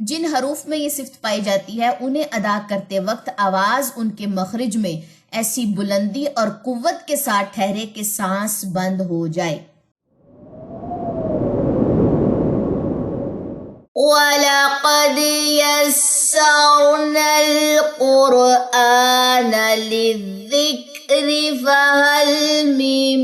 جن حروف میں یہ صفت پائی جاتی ہے انہیں ادا کرتے وقت آواز ان کے مخرج میں ایسی بلندی اور قوت کے ساتھ ٹھہرے کہ سانس بند ہو جائے۔ وَلَقَدْ يَسَّرْنَا الْقُرْآنَ لِلذِّكْرِ فَهَلْ مِن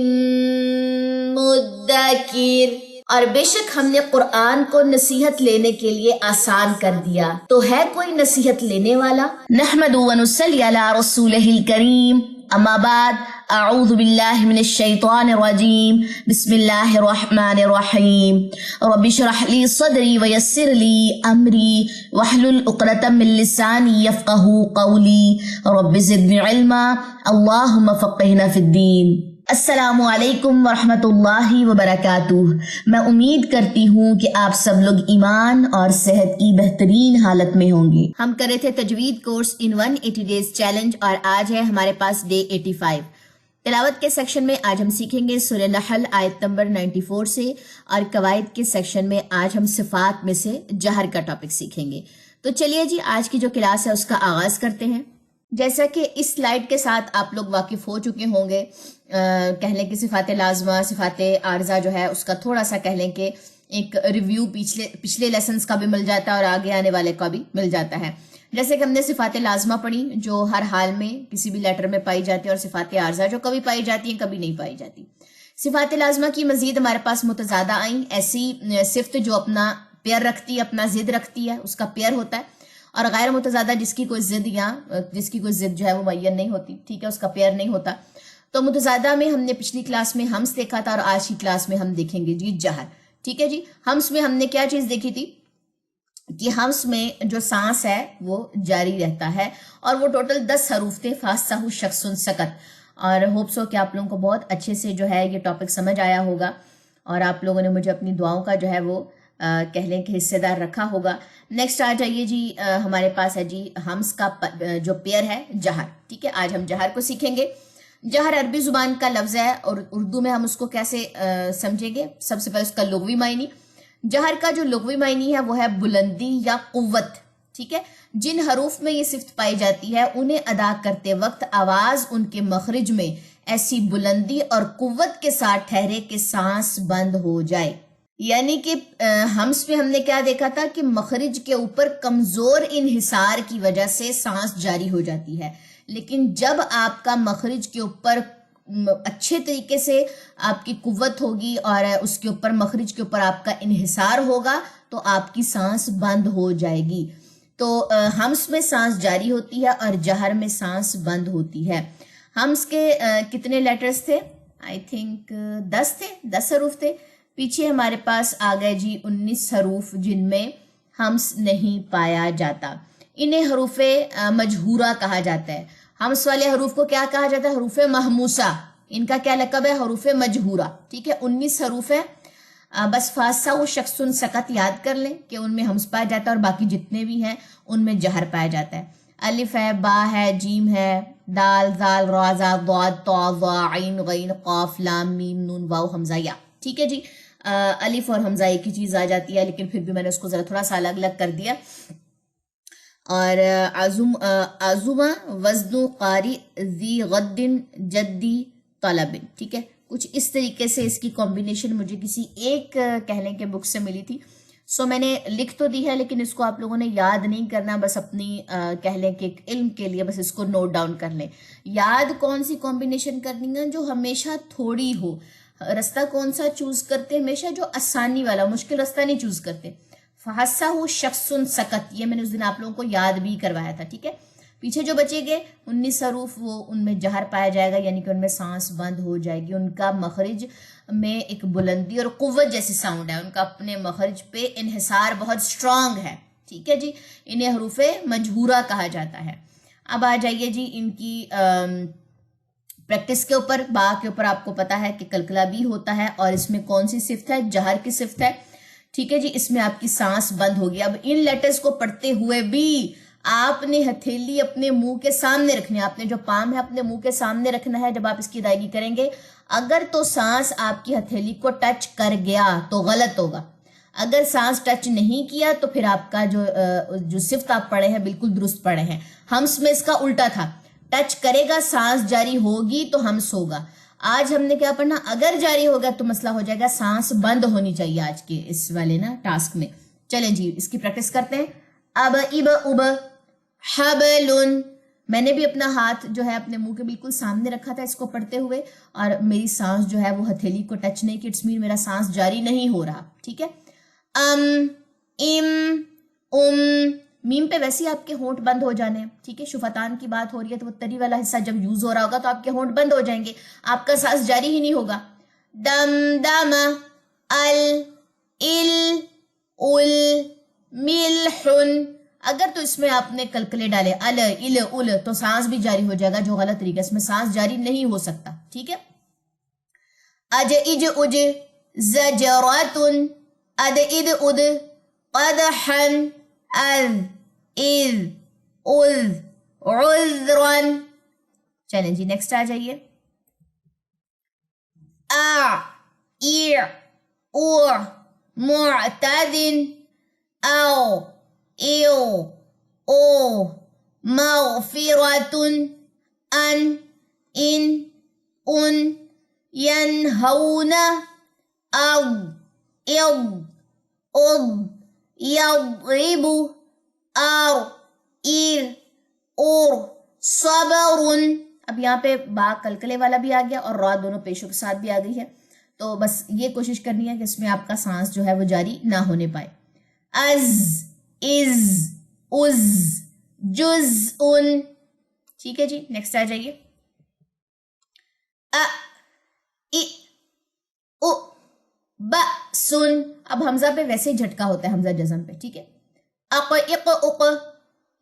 مُدَّكِرٍ، اور بے شک ہم نے قرآن کو نصیحت لینے کے لیے آسان کر دیا، تو ہے کوئی نصیحت لینے والا؟ نحمد و نصلی علی رسولہ الکریم، اما بعد، اعوذ باللہ من الشیطان الرجیم، بسم اللہ الرحمن الرحیم، رب اشرح لی صدری ویسر لی امری واحلل عقدۃ من لسانی یفقہوا قولی، رب زدنی علما، اللہم فقہنا فی الدین۔ السلام علیکم ورحمۃ اللہ وبرکاتہ۔ میں امید کرتی ہوں کہ آپ سب لوگ ایمان اور صحت کی بہترین حالت میں ہوں گے۔ ہم کر رہے تھے تجوید کورس ان 180 ڈیز چیلنج، اور آج ہے ہمارے پاس ڈے 85۔ تلاوت کے سیکشن میں آج ہم سیکھیں گے سورہ نحل آیت نمبر 94 سے، اور قواعد کے سیکشن میں آج ہم صفات میں سے جہر کا ٹاپک سیکھیں گے۔ تو چلیے جی، آج کی جو کلاس ہے اس کا آغاز کرتے ہیں۔ جیسا کہ اس سلائیڈ کے ساتھ آپ لوگ واقف ہو چکے ہوں گے، کہہ لیں کہ صفات لازمہ، صفات عارضہ جو ہے اس کا تھوڑا سا کہہ لیں کہ ایک ریویو پچھلے لیسنز کا بھی مل جاتا ہے اور آگے آنے والے کا بھی مل جاتا ہے۔ جیسے کہ ہم نے صفات لازمہ پڑھی جو ہر حال میں کسی بھی لیٹر میں پائی جاتی ہے، اور صفات عارضہ جو کبھی پائی جاتی ہیں کبھی نہیں پائی جاتی۔ صفات لازمہ کی مزید ہمارے پاس متضادہ آئیں، ایسی صفت جو اپنا پیئر رکھتی ہے، اپنا ضد رکھتی ہے، اس کا پیئر ہوتا ہے، اور غیر متضادہ جس کی کوئی ضد جو ہے وہ معین نہیں ہوتی، ٹھیک ہے، اس کا پیئر نہیں ہوتا۔ تو متضادہ میں ہم نے پچھلی کلاس میں ہمس دیکھا تھا، اور آج کی کلاس میں ہم دیکھیں گے جی جہر، ٹھیک ہے جی۔ ہمس میں ہم نے کیا چیز دیکھی تھی کہ ہمس میں جو سانس ہے وہ جاری رہتا ہے، اور وہ ٹوٹل 10 حروف تھے، فاصہ شخص سکت، اور ہوپ سو کہ آپ لوگوں کو بہت اچھے سے جو ہے یہ ٹاپک سمجھ آیا ہوگا، اور آپ لوگوں نے مجھے اپنی دعاؤں کا جو ہے وہ کہہ لیں کہ حصے دار رکھا ہوگا۔ نیکسٹ آ جائیے جی، ہمارے پاس ہے جی ہمس کا جو پیئر ہے جہر، ٹھیک ہے۔ آج ہم جہر کو سیکھیں گے۔ جہر عربی زبان کا لفظ ہے، اور اردو میں ہم اس کو کیسے سمجھیں گے؟ سب سے پہلے اس کا لغوی معنی، جہر کا جو لغوی معنی ہے وہ ہے بلندی یا قوت، ٹھیک ہے۔ جن حروف میں یہ صفت پائی جاتی ہے انہیں ادا کرتے وقت آواز ان کے مخرج میں ایسی بلندی اور قوت کے ساتھ ٹھہرے کہ سانس بند ہو جائے۔ یعنی کہ ہمس میں ہم نے کیا دیکھا تھا کہ مخرج کے اوپر کمزور انحصار کی وجہ سے سانس جاری ہو جاتی ہے، لیکن جب آپ کا مخرج کے اوپر اچھے طریقے سے آپ کی قوت ہوگی اور اس کے اوپر مخرج کے اوپر آپ کا انحصار ہوگا تو آپ کی سانس بند ہو جائے گی۔ تو ہمس میں سانس جاری ہوتی ہے اور جہر میں سانس بند ہوتی ہے۔ ہمس کے کتنے لیٹرز تھے؟ آئی تھنک 10 تھے، 10 حروف تھے۔ پیچھے ہمارے پاس آ گئے جی 19 حروف جن میں ہمس نہیں پایا جاتا، انہیں حروف مجہورہ کہا جاتا ہے۔ ہمس والے حروف کو کیا کہا جاتا ہے؟ حروف محموسہ، ان کا کیا لقب ہے؟ حروف مجہورہ، ٹھیک ہے۔ 19 حروف ہے، بس فاصہ و شخص سکت یاد کر لیں کہ ان میں ہمس پایا جاتا ہے، اور باقی جتنے بھی ہیں ان میں جہر پایا جاتا ہے۔ الف ہے، با ہے، جیم ہے، دال، زال، را، زا، ضاد، طا، ظا، عین، غین، قاف، لام، میم، نون، واو، حمزہ، یا، ٹھیک ہے جی۔ الف اور حمزہ ایک ہی چیز آ جاتی ہے، لیکن پھر بھی میں نے اس کو ذرا تھوڑا سا الگ الگ کر دیا۔ اور عظمہ وزن قاری ذی غد جدی طلب، ٹھیک ہے۔ کچھ اس طریقے سے اس کی کمبینیشن مجھے کسی ایک کہہ لیں کہ بک سے ملی تھی، سو میں نے لکھ تو دی ہے، لیکن اس کو آپ لوگوں نے یاد نہیں کرنا، بس اپنی کہہ لیں کہ ایک علم کے لیے بس اس کو نوٹ ڈاؤن کر لیں۔ یاد کون سی کمبینیشن کرنی ہے؟ جو ہمیشہ تھوڑی ہو۔ رستہ کون سا چوز کرتے؟ ہمیشہ جو آسانی والا، مشکل رستہ نہیں چوز کرتے۔ فحسہ شخص سکت، یہ میں نے اس دن آپ لوگوں کو یاد بھی کروایا تھا، ٹھیک ہے۔ پیچھے جو بچے گئے 19 حروف، وہ ان میں جہر پایا جائے گا، یعنی کہ ان میں سانس بند ہو جائے گی، ان کا مخرج میں ایک بلندی اور قوت جیسی ساؤنڈ ہے، ان کا اپنے مخرج پہ انحصار بہت سٹرونگ ہے، ٹھیک ہے جی۔ انہیں حروف مجہورہ کہا جاتا ہے۔ اب آ جائیے جی ان کی پریکٹس کے اوپر۔ با کے اوپر آپ کو پتا ہے کہ کلکلا بھی ہوتا ہے، اور اس میں کون سی صفت ہے؟ جہر کی صفت ہے، ٹھیک ہے جی۔ اس میں آپ کی سانس بند ہوگی۔ اب ان لیٹرز کو پڑھتے ہوئے بھی آپ نے ہتھیلی اپنے منہ کے سامنے رکھنی ہے، آپ نے جو پام ہے اپنے منہ کے سامنے رکھنا ہے جب آپ اس کی ادائیگی کریں گے۔ اگر تو سانس آپ کی ہتھیلی کو ٹچ کر گیا تو غلط ہوگا، اگر سانس ٹچ نہیں کیا تو پھر آپ کا جو صفت آپ پڑھے ہیں بالکل درست پڑھے ہیں. ہمس میں اس کا الٹا تھا, ٹچ کرے گا سانس جاری ہوگی تو ہمس ہوگا. آج ہم نے کیا پڑھنا, اگر جاری ہوگا تو مسئلہ ہو جائے گا سانس بند ہونی چاہیے آج کے اس والے نا ٹاسک میں. چلیں جی اس کی پریکٹس کرتے ہیں. اب اب اب حبل, میں نے بھی اپنا ہاتھ جو ہے اپنے منہ کے بالکل سامنے رکھا تھا اس کو پڑھتے ہوئے, اور میری سانس جو ہے وہ ہتھیلی کو ٹچ نہیں کی, اٹس مین میرا سانس جاری نہیں ہو رہا. ٹھیک ہے. ام میم پہ ویسے ہی آپ کے ہونٹ بند ہو جانے ہیں. ٹھیک ہے, شفتان کی بات ہو رہی ہے تو وہ تری والا حصہ جب یوز ہو رہا ہوگا تو آپ کے ہونٹ بند ہو جائیں گے, آپ کا سانس جاری ہی نہیں ہوگا. دم دم ال ال ملح, اگر تو اس میں آپ نے کلکلے ڈالے ال ال ال تو سانس بھی جاری ہو جائے گا, جو غلط طریقہ, اس میں سانس جاری نہیں ہو سکتا. ٹھیک ہے. اج اج اج زجرات اد اد اد قدحا اذ اذ اذ عذرا. چلیں جی نیکسٹ آ جائیے. او معتدن او ایو او مغفرة ان ينهون اض يضرب صبر. اب یہاں پہ با کلکلے والا بھی آ گیا اور را دونوں پیشوں کے ساتھ بھی آ گئی ہے, تو بس یہ کوشش کرنی ہے کہ اس میں آپ کا سانس جو ہے وہ جاری نہ ہونے پائے. از از جزء. ٹھیک ہے جی نیکسٹ آ جائیے. بأس, اب حمزہ پہ ویسے ہی جھٹکا ہوتا ہے, حمزہ جزم پہ. ٹھیک ہے. اق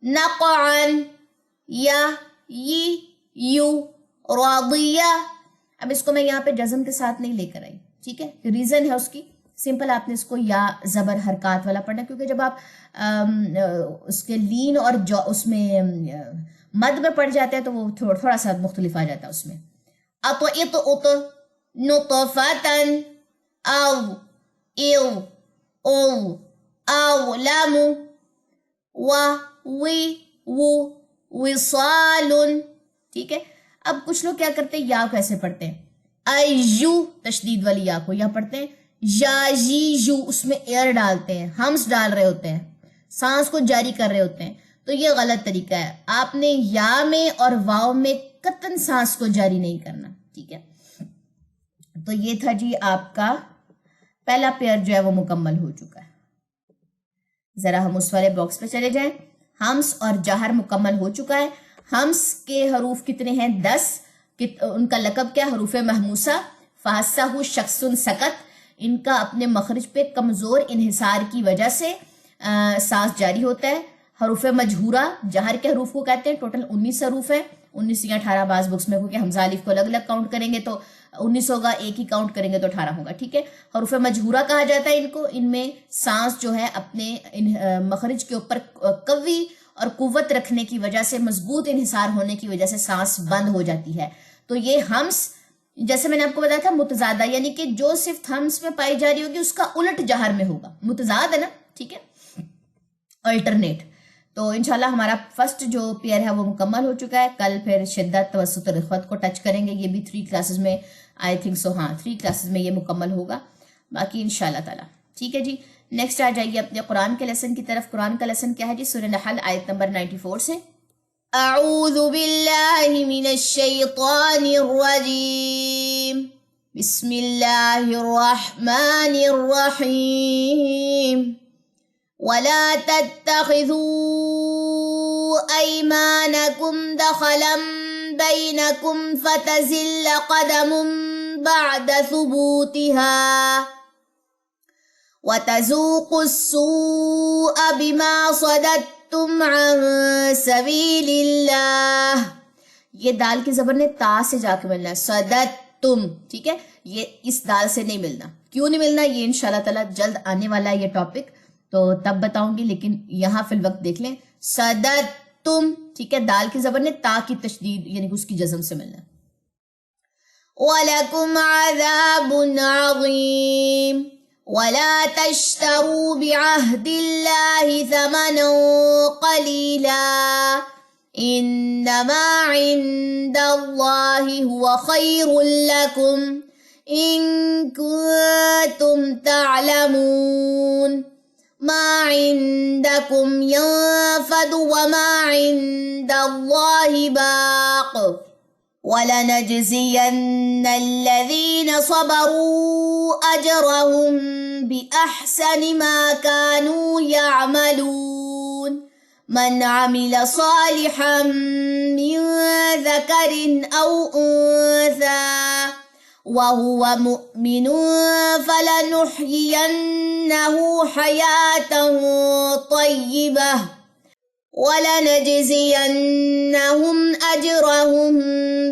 نقعا یا یو راضیہ. اب اس کو میں یہاں پہ جزم کے ساتھ نہیں لے کر آئی. ٹھیک ہے, ریزن ہے اس کی سمپل, آپ نے اس کو یا زبر حرکات والا پڑھنا, کیونکہ جب آپ اس کے لین اور اس میں مد میں پڑھ جاتے ہیں تو وہ تھوڑا سا مختلف آ جاتا ہے اس میں. اطئط اط نطفتن او ایو او اولم و وی و وصال. ٹھیک ہے. اب کچھ لوگ کیا کرتے ہیں, یا کو ایسے پڑھتے ہیں, ایو تشدید والی یا کو یا پڑھتے ہیں یا یو, اس میں ایئر ڈالتے ہیں, ہمس ڈال رہے ہوتے ہیں, سانس کو جاری کر رہے ہوتے ہیں, تو یہ غلط طریقہ ہے. آپ نے یا میں اور واو میں قطعاً سانس کو جاری نہیں کرنا. ٹھیک ہے. تو یہ تھا جی آپ کا پہلا پیئر جو ہے وہ مکمل ہو چکا ہے. ذرا ہم اس والے باکس پہ چلے جائیں. ہمس اور جہر مکمل ہو چکا ہے. ہمس کے حروف کتنے ہیں؟ 10. ان کا لقب کیا؟ حروف محموسہ. فحسہ شخص سکت. ان کا اپنے مخرج پہ کمزور انحصار کی وجہ سے سانس جاری ہوتا ہے. حروف مجہورہ جہر کے حروف کو کہتے ہیں. ٹوٹل 19 حروف ہیں. 19 یا 18 بعض بکس میں, کیونکہ حمزہ الف کو الگ الگ کاؤنٹ کریں گے تو 19 ہوگا, ایک ہی کاؤنٹ کریں گے تو 18 ہوگا. ٹھیک ہے. حروف مجہورہ کہا جاتا ہے ان کو. ان میں سانس جو ہے اپنے مخرج کے اوپر قوی اور قوت رکھنے کی وجہ سے, مضبوط انحصار ہونے کی وجہ سے سانس بند ہو جاتی ہے. تو یہ ہمس, جیسے میں نے آپ کو بتایا تھا, متضادہ, یعنی کہ جو صرف ہمس میں پائی جا رہی ہوگی اس کا الٹ جہر میں ہوگا. متضاد ہے نا. ٹھیک ہے, الٹرنیٹ. تو انشاءاللہ ہمارا فرسٹ جو پیئر ہے وہ مکمل ہو چکا ہے. کل پھر شدت, توسط اور رخوت کو ٹچ کریں گے. یہ بھی 3 کلاسز میں آئی تھنک سو, ہاں 3 کلاسز میں یہ مکمل ہوگا باقی انشاءاللہ تعالی. ٹھیک ہے جی. نیکسٹ آ جائیے اپنے قرآن کے لیسن کی طرف. قرآن کا لیسن کیا ہے جی؟ سورہ نحل آیت نمبر 94 سے. اعوذ باللہ من الشیطان الرجیم, بسم اللہ الرحمن الرحیم. ولا تتخذوا أيمانكم دخلا بينكم فتزل قدم بعد ثبوتها وتذوقوا السوء بما صددتم عن سبيل الله. یہ دال کی زبر نے تا سے جا کے ملنا ہے, صددتم. ٹھیک ہے, یہ اس دال سے نہیں ملنا. کیوں نہیں ملنا یہ انشاءاللہ تعالی جلد آنے والا ہے یہ ٹاپک, تو تب بتاؤں گی, لیکن یہاں فی الوقت دیکھ لیں صددتم. ٹھیک ہے, دال کی زبر نے تا کی تشدید یعنی کہ اس کی جزم سے ملنا. وَلَكُمْ عَذَابٌ عَظِيمٌ ولا تشتروا بعهد الله ثمنا قليلا إنما عند الله هو خير لكم إن كنتم تعلمون ما عندكم ينفد وما عند الله باق ولنجزين الذين صبروا أجرهم بأحسن ما كانوا يعملون من عمل صالحا من ذكر أو أنثى وهو مؤمن فلنحيينه حياة طيبة ولنجزينهم أجرهم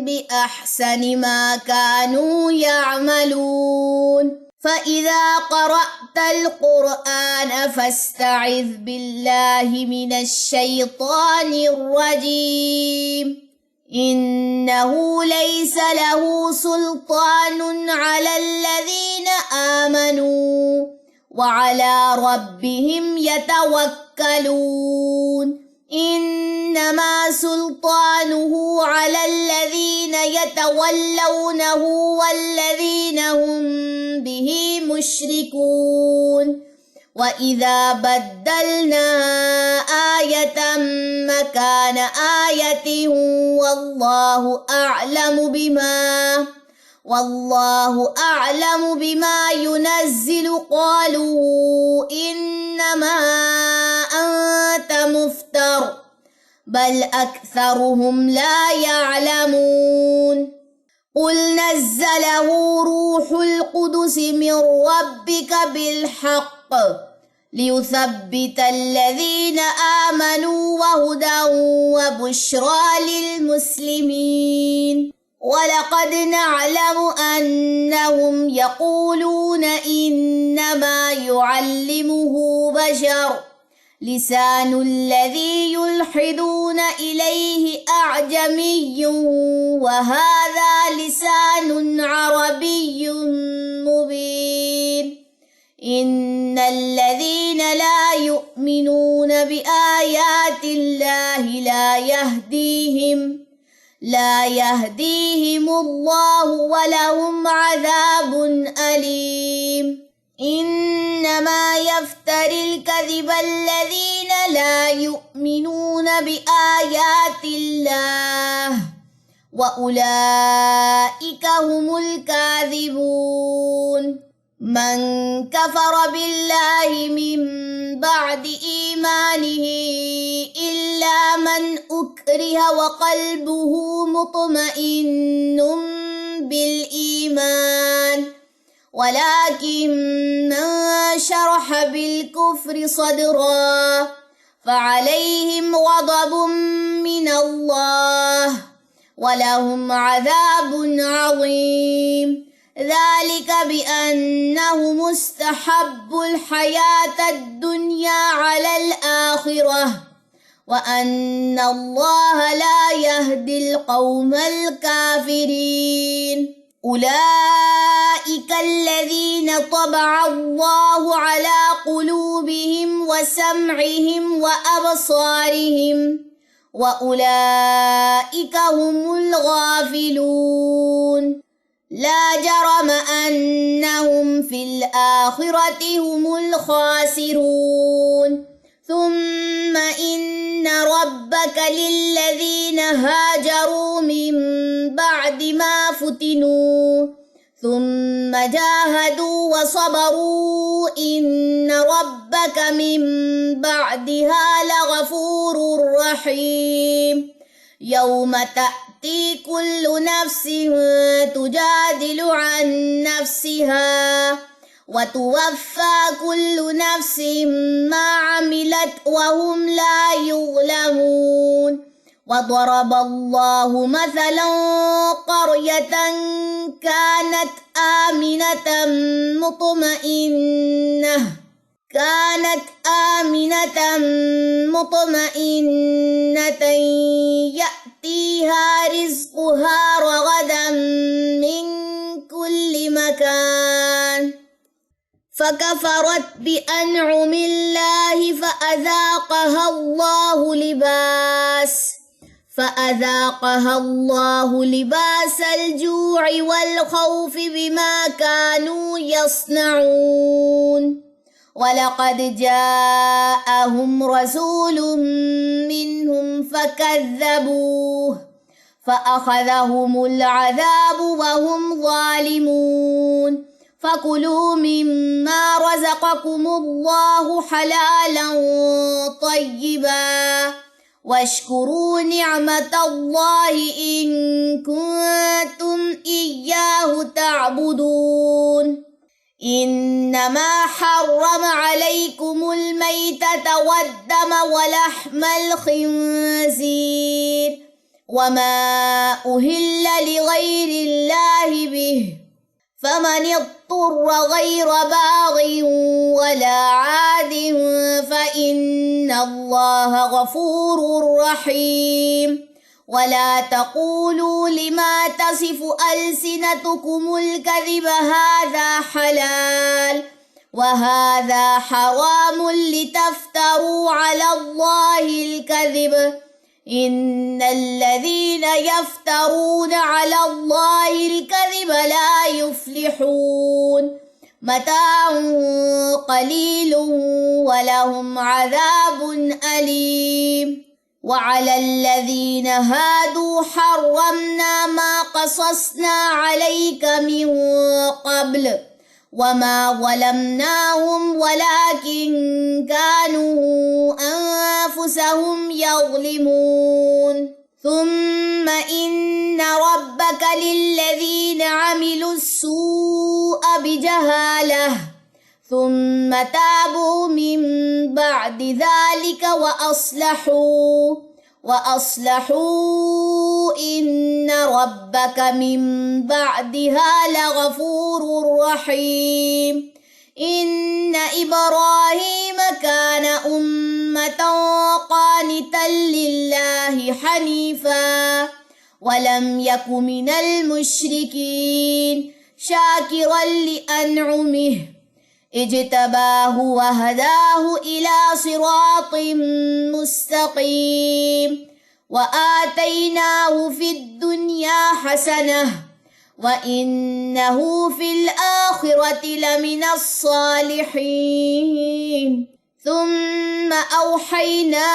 بأحسن ما كانوا يعملون فإذا قرأت القرآن فاستعذ بالله من الشيطان الرجيم إنه ليس له سلطان على الذين آمنوا وعلى ربهم يتوكلون إنما سلطانه على الذين يتولونه والذين هم به مشركون وإذا بدلنا آية مكان آية والله أعلم بما ينزل قالوا إنما أنت مفتر بل أكثرهم لا يعلمون قل نزله روح القدس من ربك بالحق ليثبت الذين آمنوا وهدى وبشرى للمسلمين ولقد نعلم أنهم يقولون إنما يعلمه بشر لسان الذي يلحدون إليه أعجمي وهذا لسان عربي مبين إن الذين لا يؤمنون بآيات الله لا يهديهم الله ولهم عذاب أليم إنما يفتري الكذب الذين لا يؤمنون بآيات الله وأولئك هم الكاذبون من كفر بالله من بعد إيمانه إلا من أكره وقلبه مطمئن بالإيمان ولكن من شرح بالكفر صدرا فعليهم غضب من الله ولهم عذاب عظيم ذلك بأنهم استحبوا الحياة الدنيا على الآخرة وأن الله لا يهدي القوم الكافرين أولئك الذين طبع الله على قلوبهم وسمعهم وأبصارهم وأولئك هم الغافلون لا جرم أنهم في الآخرة هم الخاسرون ثم إن ربك للذين هاجروا من بعد ما فتنوا ثم جاهدوا وصبروا إن ربك من بعدها لغفور رحيم يوم تأتي كل نفس تجادل عن نفسها وتوفى كل نفس ما عملت وهم لا يظلمون وضرب الله مثلا قرية كانت آمنة يأتيها رزقها رغدا من كل مكان فكفرت بأنعم الله فأذاقها الله لباس الجوع والخوف بما كانوا يصنعون وَلَقَدْ جَاءَهُمْ رَسُولٌ مِّنْهُمْ فَكَذَّبُوهُ فَأَخَذَهُمُ الْعَذَابُ وَهُمْ ظَالِمُونَ فَكُلُوا مِمَّا رَزَقَكُمُ اللَّهُ حَلَالًا طَيِّبًا وَاشْكُرُوا نِعْمَةَ اللَّهِ إِن كُنتُمْ إِيَّاهُ تَعْبُدُونَ إِنَّمَا حَرَّمَ عَلَيْكُمُ الْمَيْتَةَ وَالدَّمَ وَلَحْمَ الْخِنزِيرِ وَمَا أُهِلَّ لِغَيْرِ اللَّهِ بِهِ فَمَنِ اضْطُرَّ غَيْرَ بَاغٍ وَلَا عَادٍ فَإِنَّ اللَّهَ غَفُورٌ رَّحِيمٌ وَلَا تَقُولُوا لِمَا تَصِفُ أَلْسِنَتُكُمُ الْكَذِبَ هَٰذَا حَلَالٌ وَهَٰذَا حَرَامٌ لِّتَفْتَرُوا عَلَى اللَّهِ الْكَذِبَ إِنَّ الَّذِينَ يَفْتَرُونَ عَلَى اللَّهِ الْكَذِبَ لَا يُفْلِحُونَ مَتَاعٌ قَلِيلٌ وَلَهُمْ عَذَابٌ أَلِيمٌ وَعَلَى الَّذِينَ هَادُوا حَرَّمْنَا مَا قَصَصْنَا عَلَيْكَ مِن قَبْلُ وَمَا ظَلَمْنَاهُمْ وَلَٰكِن كَانُوا أَنفُسَهُمْ يَظْلِمُونَ ثُمَّ إِنَّ رَبَّكَ لِلَّذِينَ عَمِلُوا السُّوءَ بِجَهَالَةٍ ثُمَّ تَابُوا مِن بَعْدِ ذَلِكَ وَأَصْلَحُوا إِنَّ رَبَّكَ مِن بَعْدِهَا لَغَفُورٌ رَّحِيمٌ إِنَّ إِبْرَاهِيمَ كَانَ أُمَّةً قَانِتًا لِّلَّهِ حَنِيفًا وَلَمْ يَكُ مِنَ الْمُشْرِكِينَ شَاكِرًا لِّأَنْعُمِهِ اجتباه وهداه إلى صراط مستقيم وآتيناه في الدنيا حسنة وإنه في الآخرة لمن الصالحين ثم أوحينا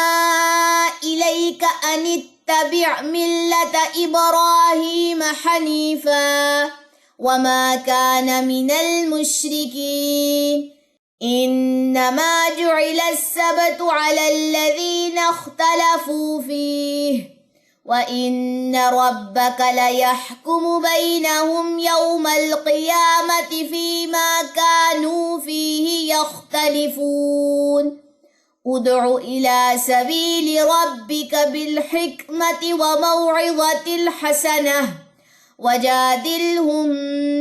إليك أن اتبع ملة إبراهيم حنيفا وما كان من المشركين إنما جعل السبت على الذين اختلفوا فيه وإن ربك ليحكم بينهم يوم القيامة فيما كانوا فيه يختلفون ادع إلى سبيل ربك بالحكمة وموعظة الحسنة وجادلهم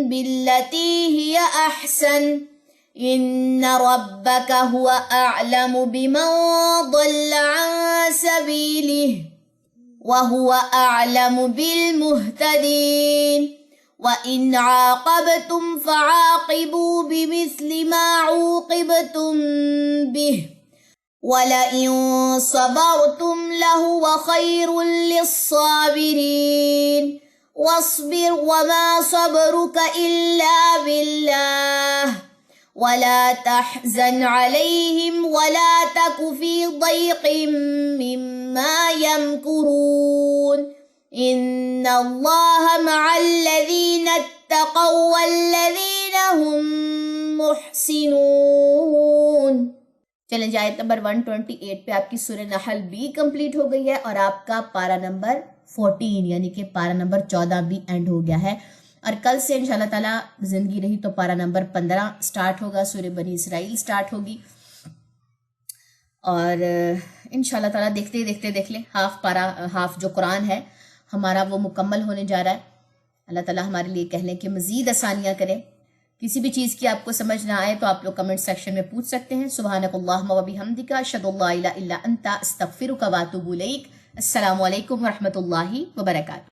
بالتي هي أحسن إن ربك هو أعلم بمن ضل عن سبيله وهو أعلم بالمهتدين وإن عاقبتم فعاقبوا بمثل ما عوقبتم به ولئن صبرتم لهو خير للصابرين واصبر وما صبرك إلا بالله ولا تحزن عليهم ولا تك في ضيق مما يمكرون إن الله مع الذين اتقوا والذين هم محسنون. چلیں جی آیت نمبر 128 پہ آپ کی سورہ نحل بھی کمپلیٹ ہو گئی ہے اور آپ کا پارہ نمبر 14 یعنی کہ پارہ نمبر 14 بھی اینڈ ہو گیا ہے اور کل سے انشاءاللہ تعالیٰ زندگی رہی تو پارہ نمبر 15 سٹارٹ ہوگا. سورہ بنی اسرائیل سٹارٹ ہوگی اور انشاءاللہ تعالیٰ دیکھتے دیکھ لیں ہاف جو قرآن ہے ہمارا وہ مکمل ہونے جا رہا ہے. اللہ تعالیٰ ہمارے لیے کہہ لیں کہ مزید آسانیاں کریں. کسی بھی چیز کی آپ کو سمجھ نہ آئے تو آپ لوگ کمنٹ سیکشن میں پوچھ سکتے ہیں. سبحانک اللہم و بحمدک اشہد ان لا الہ الا انت استغفرک و اتوب الیک. السلام علیکم ورحمۃ اللہ وبرکاتہ.